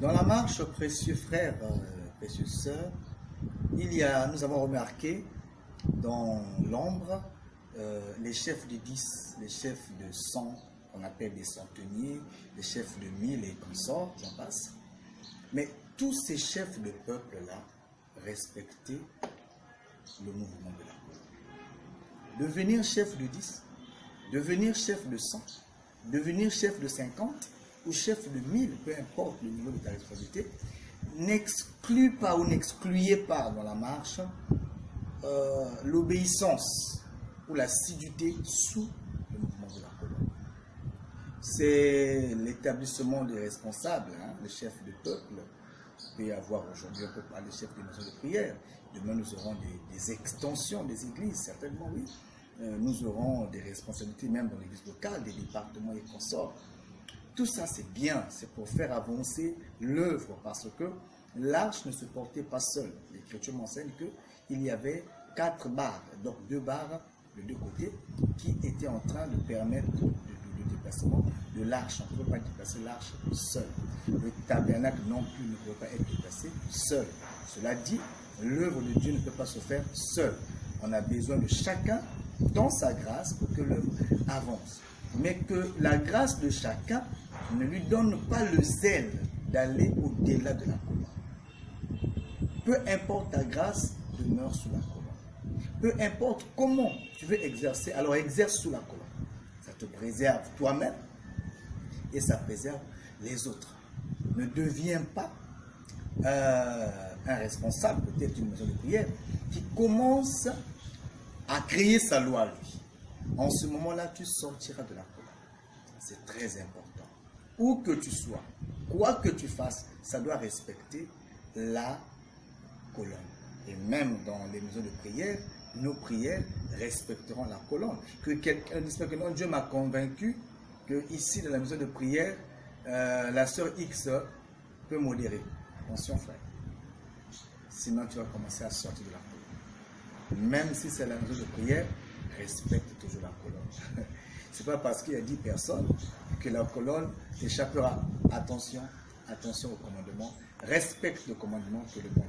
Dans la marche, précieux frères, précieuses sœurs, nous avons remarqué dans l'ombre les chefs de 10, les chefs de 100, qu'on appelle des centeniers, les chefs de 1000 et consorts, j'en passe. Mais tous ces chefs de peuple-là respectaient le mouvement de la colonne. Devenir chef de 10, devenir chef de 100, devenir chef de 50 ou chef de 1000, peu importe le niveau de ta responsabilité, n'exclut pas ou n'excluez pas dans la marche l'obéissance ou l'assiduité sous le mouvement de la colonne. C'est l'établissement des responsables, hein, le chef de peuple. Il peut y avoir aujourd'hui, on peut parler de chef des maisons de prière. Demain, nous aurons des extensions des églises, certainement, oui. Nous aurons des responsabilités même dans l'église locale, des départements et consorts. Tout ça, c'est bien, c'est pour faire avancer l'œuvre, parce que l'arche ne se portait pas seule. L'Écriture m'enseigne qu'il y avait 4 barres, donc 2 barres de 2 côtés, qui étaient en train de permettre le déplacement de l'arche. On ne peut pas déplacer l'arche seul. Le tabernacle non plus ne peut pas être déplacé seul. Cela dit, l'œuvre de Dieu ne peut pas se faire seul. On a besoin de chacun dans sa grâce pour que l'œuvre avance. Mais que la grâce de chacun ne lui donne pas le zèle d'aller au-delà de la colonne. Peu importe ta grâce, demeure sous la colonne. Peu importe comment tu veux exercer, alors exerce sous la colonne. Ça te préserve toi-même et ça préserve les autres. Ne deviens pas un responsable, peut-être d'une maison de prière, qui commence à créer sa loi, lui. En ce moment-là, tu sortiras de la colonne. C'est très important. Où que tu sois, quoi que tu fasses, ça doit respecter la colonne. Et même dans les maisons de prière, nos prières respecteront la colonne. Que quelqu'un dise que non, Dieu m'a convaincu que ici, dans la maison de prière, la sœur X peut modérer. Attention, frère. Sinon, tu vas commencer à sortir de la colonne. Même si c'est la maison de prière, respecte toujours la colonne. Ce n'est pas parce qu'il y a 10 personnes que la colonne échappera. Attention, attention au commandement. Respecte le commandement que le bon